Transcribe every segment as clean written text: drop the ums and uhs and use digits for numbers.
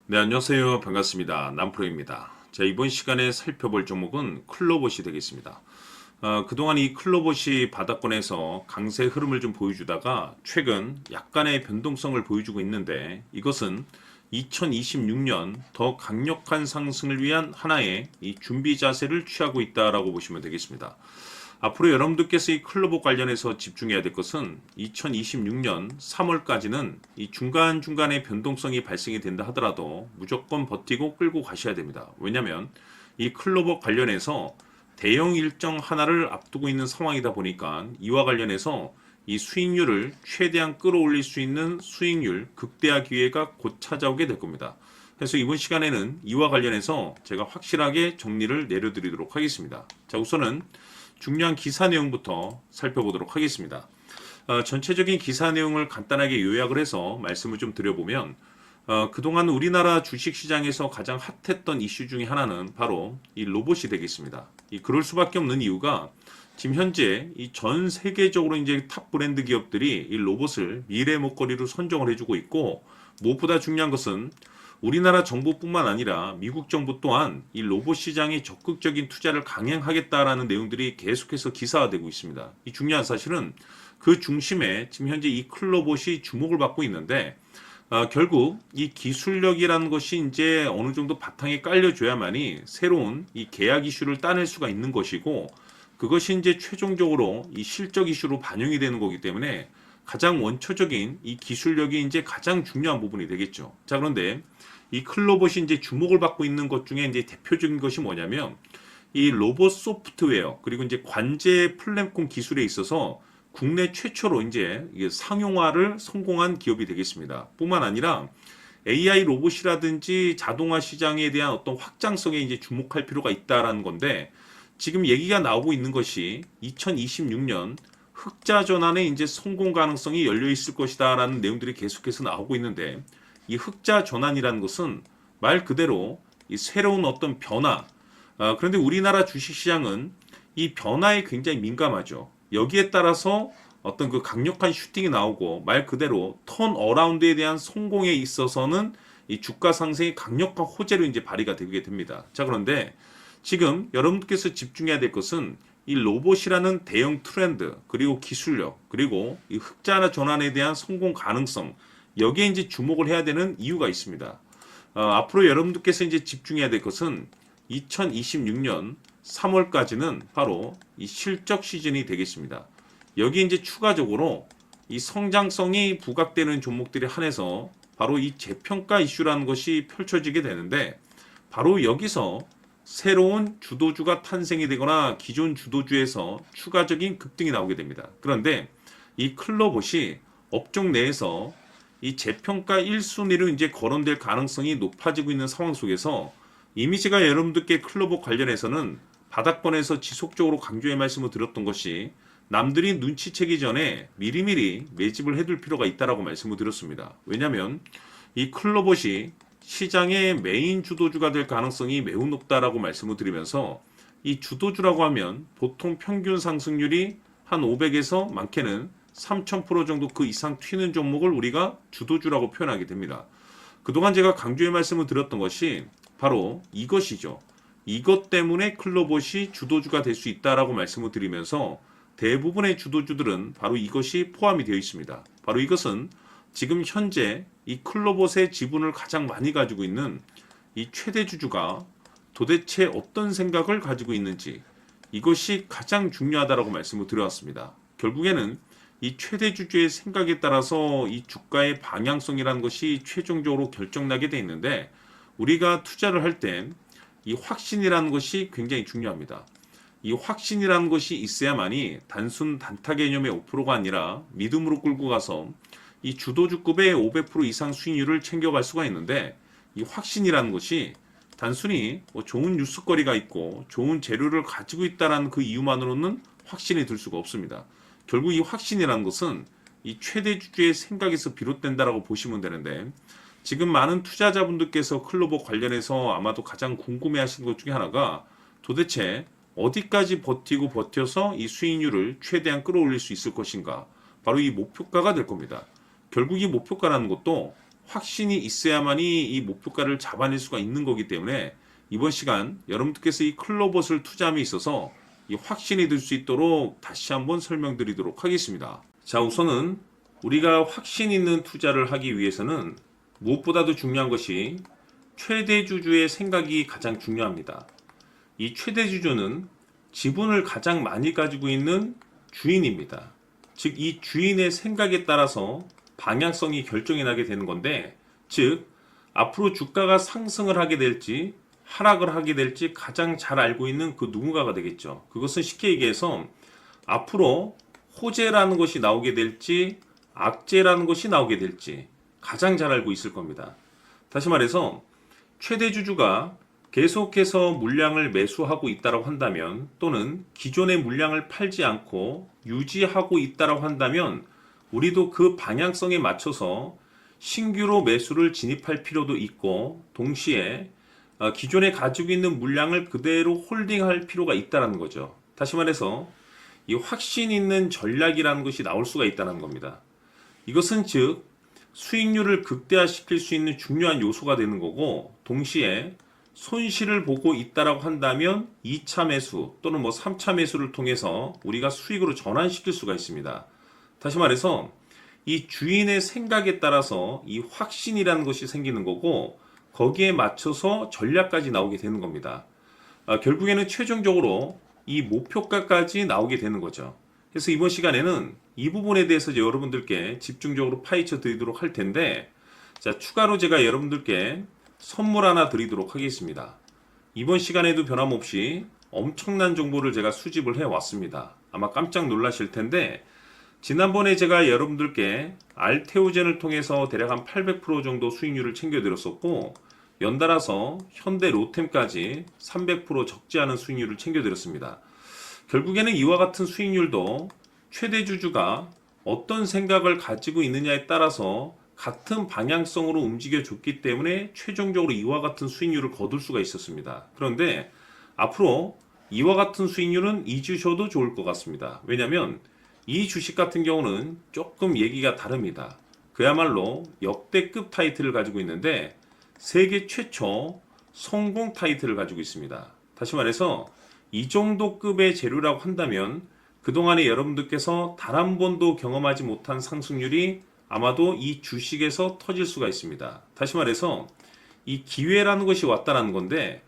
네, 안녕하세요. 반갑습니다. 남프로입니다. 자, 이번 시간에 살펴볼 종목은 클로봇이 되겠습니다. 그동안 이 클로봇이 바닥권에서 강세 흐름을 좀 보여주다가 최근 약간의 변동성을 보여주고 있는데 이것은 2026년 더 강력한 상승을 위한 하나의 이 준비 자세를 취하고 있다라고 보시면 되겠습니다. 앞으로 여러분들께서 이 클로봇 관련해서 집중해야 될 것은 2026년 3월까지는 이 중간중간에 변동성이 발생이 된다 하더라도 무조건 버티고 끌고 가셔야 됩니다. 왜냐하면 이 클로봇 관련해서 대형 일정 하나를 앞두고 있는 상황이다 보니까 이와 관련해서 이 수익률을 최대한 끌어올릴 수 있는 수익률 극대화 기회가 곧 찾아오게 될 겁니다. 그래서 이번 시간에는 이와 관련해서 제가 확실하게 정리를 내려드리도록 하겠습니다. 자, 우선은 중요한 기사 내용부터 살펴보도록 하겠습니다. 전체적인 기사 내용을 간단하게 요약을 해서 말씀을 좀 드려보면 그동안 우리나라 주식시장에서 가장 핫했던 이슈 중에 하나는 바로 이 로봇이 되겠습니다. 그럴 수밖에 없는 이유가 지금 현재 이 전 세계적으로 이제 탑 브랜드 기업들이 이 로봇을 미래 먹거리로 선정을 해주고 있고 무엇보다 중요한 것은 우리나라 정부뿐만 아니라 미국 정부 또한 이 로봇 시장에 적극적인 투자를 강행하겠다라는 내용들이 계속해서 기사화되고 있습니다. 이 중요한 사실은 그 중심에 지금 현재 이 클로봇이 주목을 받고 있는데 결국 이 기술력이라는 것이 이제 어느 정도 바탕에 깔려줘야만이 새로운 이 계약 이슈를 따낼 수가 있는 것이고 그것이 이제 최종적으로 이 실적 이슈로 반영이 되는 거기 때문에 가장 원초적인 이 기술력이 이제 가장 중요한 부분이 되겠죠. 자, 그런데 이 클로봇이 이제 주목을 받고 있는 것 중에 이제 대표적인 것이 뭐냐면 이 로봇 소프트웨어 그리고 이제 관제 플랫폼 기술에 있어서 국내 최초로 이제 상용화를 성공한 기업이 되겠습니다. 뿐만 아니라 AI 로봇이라든지 자동화 시장에 대한 어떤 확장성에 이제 주목할 필요가 있다라는 건데 지금 얘기가 나오고 있는 것이 2026년 흑자 전환에 이제 성공 가능성이 열려 있을 것이다라는 내용들이 계속해서 나오고 있는데 이 흑자 전환이라는 것은 말 그대로 이 새로운 어떤 변화. 그런데 우리나라 주식시장은 이 변화에 굉장히 민감하죠. 여기에 따라서 어떤 그 강력한 슈팅이 나오고 말 그대로 턴 어라운드에 대한 성공에 있어서는 이 주가 상승이 강력한 호재로 이제 발휘가 되게 됩니다. 자, 그런데 지금 여러분께서 집중해야 될 것은 이 로봇이라는 대형 트렌드 그리고 기술력 그리고 이 흑자 전환에 대한 성공 가능성 여기에 이제 주목을 해야 되는 이유가 있습니다. 앞으로 여러분들께서 이제 집중해야 될 것은 2026년 3월까지는 바로 이 실적 시즌이 되겠습니다. 여기 이제 추가적으로 이 성장성이 부각되는 종목들에 한해서 바로 이 재평가 이슈라는 것이 펼쳐지게 되는데 바로 여기서 새로운 주도주가 탄생이 되거나 기존 주도주에서 추가적인 급등이 나오게 됩니다. 그런데 이 클로봇이 업종 내에서 이 재평가 1순위로 이제 거론될 가능성이 높아지고 있는 상황 속에서 이미 제가 여러분들께 클로봇 관련해서는 바닥권에서 지속적으로 강조의 말씀을 드렸던 것이 남들이 눈치채기 전에 미리미리 매집을 해둘 필요가 있다라고 말씀을 드렸습니다. 왜냐하면 이 클로봇이 시장의 메인 주도주가 될 가능성이 매우 높다라고 말씀을 드리면서 이 주도주라고 하면 보통 평균 상승률이 한 500에서 많게는 3000% 정도 그 이상 튀는 종목을 우리가 주도주라고 표현하게 됩니다. 그동안 제가 강조의 말씀을 드렸던 것이 바로 이것이죠. 이것 때문에 클로봇이 주도주가 될 수 있다라고 말씀을 드리면서 대부분의 주도주들은 바로 이것이 포함이 되어 있습니다. 바로 이것은 지금 현재 이 클로봇의 지분을 가장 많이 가지고 있는 이 최대 주주가 도대체 어떤 생각을 가지고 있는지 이것이 가장 중요하다라고 말씀을 드려왔습니다. 결국에는 이 최대 주주의 생각에 따라서 이 주가의 방향성이라는 것이 최종적으로 결정나게 돼 있는데 우리가 투자를 할 때 이 확신이라는 것이 굉장히 중요합니다. 이 확신이라는 것이 있어야만이 단순 단타 개념의 5%가 아니라 믿음으로 끌고 가서 이 주도주급의 500% 이상 수익률을 챙겨갈 수가 있는데 이 확신이라는 것이 단순히 뭐 좋은 뉴스거리가 있고 좋은 재료를 가지고 있다는 그 이유만으로는 확신이 들 수가 없습니다. 결국 이 확신이라는 것은 이 최대 주주의 생각에서 비롯된다라고 보시면 되는데 지금 많은 투자자분들께서 클로봇 관련해서 아마도 가장 궁금해하시는 것 중에 하나가 도대체 어디까지 버티고 버텨서 이 수익률을 최대한 끌어올릴 수 있을 것인가 바로 이 목표가가 될 겁니다. 결국 이 목표가라는 것도 확신이 있어야만이 이 목표가를 잡아낼 수가 있는 거기 때문에 이번 시간 여러분들께서 이 클로봇을 투자함에 있어서 이 확신이 들 수 있도록 다시 한번 설명드리도록 하겠습니다. 자, 우선은 우리가 확신 있는 투자를 하기 위해서는 무엇보다도 중요한 것이 최대주주의 생각이 가장 중요합니다. 이 최대주주는 지분을 가장 많이 가지고 있는 주인입니다. 즉, 이 주인의 생각에 따라서 방향성이 결정이 나게 되는 건데, 즉, 앞으로 주가가 상승을 하게 될지 하락을 하게 될지 가장 잘 알고 있는 그 누군가가 되겠죠. 그것은 쉽게 얘기해서 앞으로 호재라는 것이 나오게 될지 악재라는 것이 나오게 될지 가장 잘 알고 있을 겁니다. 다시 말해서 최대 주주가 계속해서 물량을 매수하고 있다고 한다면, 또는 기존의 물량을 팔지 않고 유지하고 있다고 한다면 우리도 그 방향성에 맞춰서 신규로 매수를 진입할 필요도 있고, 동시에 기존에 가지고 있는 물량을 그대로 홀딩할 필요가 있다는 거죠. 다시 말해서 이 확신 있는 전략이라는 것이 나올 수가 있다는 겁니다. 이것은 즉 수익률을 극대화시킬 수 있는 중요한 요소가 되는 거고, 동시에 손실을 보고 있다라고 한다면 2차 매수 또는 3차 매수를 통해서 우리가 수익으로 전환시킬 수가 있습니다. 다시 말해서 이 주인의 생각에 따라서 이 확신이라는 것이 생기는 거고, 거기에 맞춰서 전략까지 나오게 되는 겁니다. 결국에는 최종적으로 이 목표가까지 나오게 되는 거죠. 그래서 이번 시간에는 이 부분에 대해서 여러분들께 집중적으로 파헤쳐 드리도록 할 텐데, 자, 추가로 제가 여러분들께 선물 하나 드리도록 하겠습니다. 이번 시간에도 변함없이 엄청난 정보를 제가 수집을 해 왔습니다. 아마 깜짝 놀라실 텐데, 지난번에 제가 여러분들께 알테오젠을 통해서 대략 한 800% 정도 수익률을 챙겨드렸었고, 연달아서 현대 로템까지 300% 적지 않은 수익률을 챙겨드렸습니다. 결국에는 이와 같은 수익률도 최대 주주가 어떤 생각을 가지고 있느냐에 따라서 같은 방향성으로 움직여 줬기 때문에 최종적으로 이와 같은 수익률을 거둘 수가 있었습니다. 그런데 앞으로 이와 같은 수익률은 잊으셔도 좋을 것 같습니다. 왜냐하면 이 주식 같은 경우는 조금 얘기가 다릅니다. 그야말로 역대급 타이틀을 가지고 있는데 세계 최초 성공 타이틀을 가지고 있습니다. 다시 말해서 이 정도 급의 재료라고 한다면 그동안에 여러분들께서 단 한 번도 경험하지 못한 상승률이 아마도 이 주식에서 터질 수가 있습니다. 다시 말해서 이 기회라는 것이 왔다는 건데,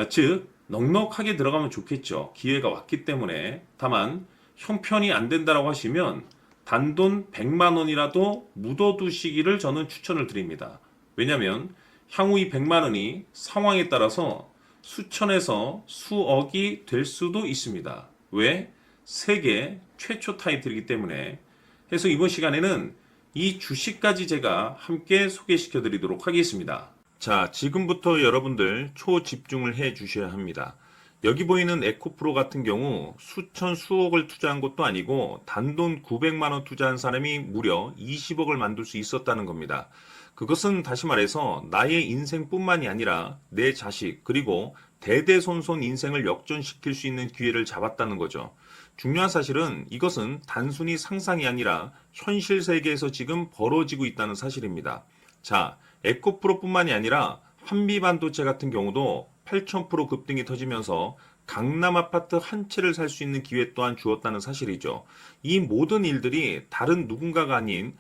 즉 넉넉하게 들어가면 좋겠죠. 기회가 왔기 때문에. 다만 형편이 안 된다라고 하시면 단돈 100만 원이라도 묻어두시기를 저는 추천을 드립니다. 왜냐하면 향후 이 100만 원이 상황에 따라서 수천에서 수억이 될 수도 있습니다. 왜? 세계 최초 타이틀이기 때문에. 해서 이번 시간에는 이 주식까지 제가 함께 소개시켜 드리도록 하겠습니다. 자, 지금부터 여러분들 초집중을 해 주셔야 합니다. 여기 보이는 에코프로 같은 경우 수천 수억을 투자한 것도 아니고 단돈 900만 원 투자한 사람이 무려 20억을 만들 수 있었다는 겁니다. 그것은 다시 말해서 나의 인생뿐만이 아니라 내 자식 그리고 대대손손 인생을 역전시킬 수 있는 기회를 잡았다는 거죠. 중요한 사실은 이것은 단순히 상상이 아니라 현실 세계에서 지금 벌어지고 있다는 사실입니다. 자, 에코프로뿐만이 아니라 한미반도체 같은 경우도 8,000% 급등이 터지면서 강남 아파트 한 채를 살 수 있는 기회 또한 주었다는 사실이죠. 이 모든 일들이 다른 누군가가 아닌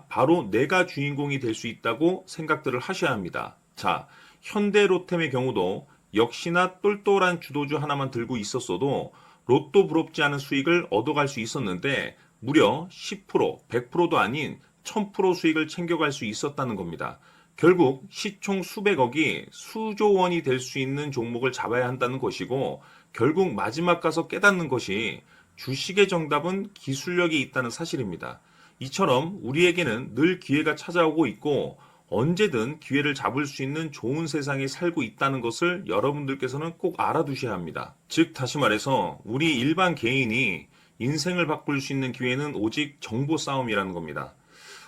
바로 내가 주인공이 될 수 있다고 생각들을 하셔야 합니다. 자, 현대로템의 경우도 역시나 똘똘한 주도주 하나만 들고 있었어도 로또 부럽지 않은 수익을 얻어갈 수 있었는데 무려 10%, 100%도 아닌 1000% 수익을 챙겨갈 수 있었다는 겁니다. 결국 시총 수백억이 수조 원이 될 수 있는 종목을 잡아야 한다는 것이고, 결국 마지막 가서 깨닫는 것이 주식의 정답은 기술력이 있다는 사실입니다. 이처럼 우리에게는 늘 기회가 찾아오고 있고 언제든 기회를 잡을 수 있는 좋은 세상에 살고 있다는 것을 여러분들께서는 꼭 알아두셔야 합니다. 즉 다시 말해서 우리 일반 개인이 인생을 바꿀 수 있는 기회는 오직 정보 싸움이라는 겁니다.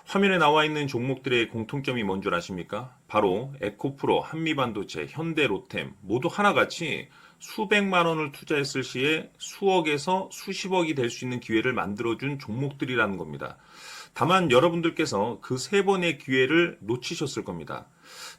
화면에 나와 있는 종목들의 공통점이 뭔 줄 아십니까? 바로 에코프로, 한미반도체, 현대로템 모두 하나같이 수백만 원을 투자했을 시에 수억에서 수십억이 될 수 있는 기회를 만들어준 종목들이라는 겁니다. 다만 여러분들께서 그 세 번의 기회를 놓치셨을 겁니다.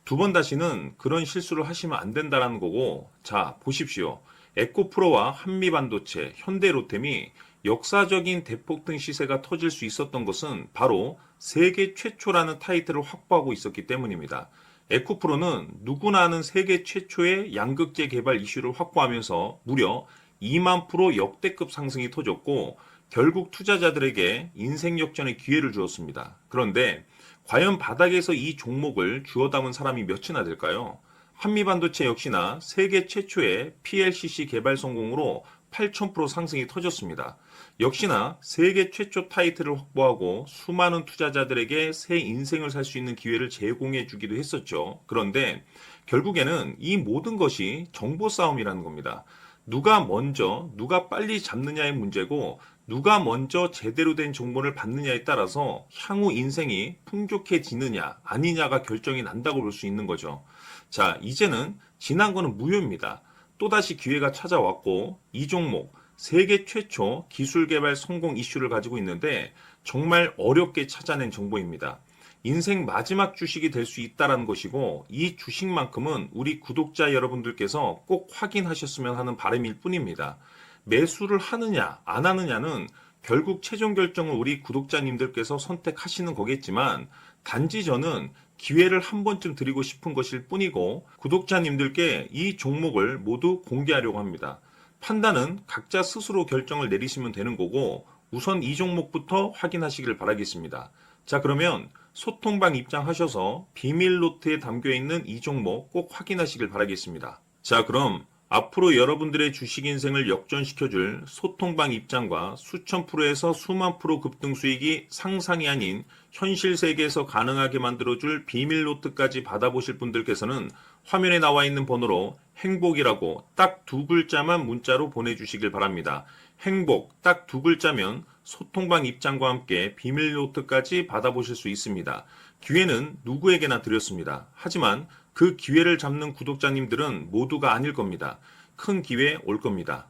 두 번 다시는 그런 실수를 하시면 안 된다라는 거고, 자, 보십시오. 에코프로와 한미반도체, 현대로템이 역사적인 대폭등 시세가 터질 수 있었던 것은 바로 세계 최초라는 타이틀을 확보하고 있었기 때문입니다. 에코프로는 누구나 아는 세계 최초의 양극재 개발 이슈를 확보하면서 무려 2만 프로 역대급 상승이 터졌고, 결국 투자자들에게 인생 역전의 기회를 주었습니다. 그런데 과연 바닥에서 이 종목을 주워 담은 사람이 몇이나 될까요? 한미반도체 역시나 세계 최초의 PLCC 개발 성공으로 8,000% 상승이 터졌습니다. 역시나 세계 최초 타이틀을 확보하고 수많은 투자자들에게 새 인생을 살 수 있는 기회를 제공해 주기도 했었죠. 그런데 결국에는 이 모든 것이 정보 싸움이라는 겁니다. 누가 먼저, 누가 빨리 잡느냐의 문제고, 누가 먼저 제대로 된 정보를 받느냐에 따라서 향후 인생이 풍족해지느냐, 아니냐가 결정이 난다고 볼 수 있는 거죠. 자, 이제는 지난 거는 무효입니다. 또다시 기회가 찾아왔고, 이 종목, 세계 최초 기술 개발 성공 이슈를 가지고 있는데, 정말 어렵게 찾아낸 정보입니다. 인생 마지막 주식이 될 수 있다는 것이고, 이 주식만큼은 우리 구독자 여러분들께서 꼭 확인하셨으면 하는 바람일 뿐입니다. 매수를 하느냐 안 하느냐는 결국 최종 결정을 우리 구독자님들께서 선택하시는 거겠지만, 단지 저는 기회를 한 번쯤 드리고 싶은 것일 뿐이고, 구독자님들께 이 종목을 모두 공개하려고 합니다. 판단은 각자 스스로 결정을 내리시면 되는 거고, 우선 이 종목부터 확인하시길 바라겠습니다. 자, 그러면 소통방 입장하셔서 비밀 노트에 담겨 있는 이 종목 꼭 확인하시길 바라겠습니다. 자, 그럼 앞으로 여러분들의 주식 인생을 역전시켜줄 소통방 입장과 수천 프로에서 수만 프로 급등 수익이 상상이 아닌 현실 세계에서 가능하게 만들어줄 비밀 노트까지 받아보실 분들께서는 화면에 나와 있는 번호로 행복이라고 딱 두 글자만 문자로 보내주시길 바랍니다. 행복 딱 두 글자면 소통방 입장과 함께 비밀 노트까지 받아보실 수 있습니다. 기회는 누구에게나 드렸습니다. 하지만 그 기회를 잡는 구독자님들은 모두가 아닐 겁니다. 큰 기회 올 겁니다.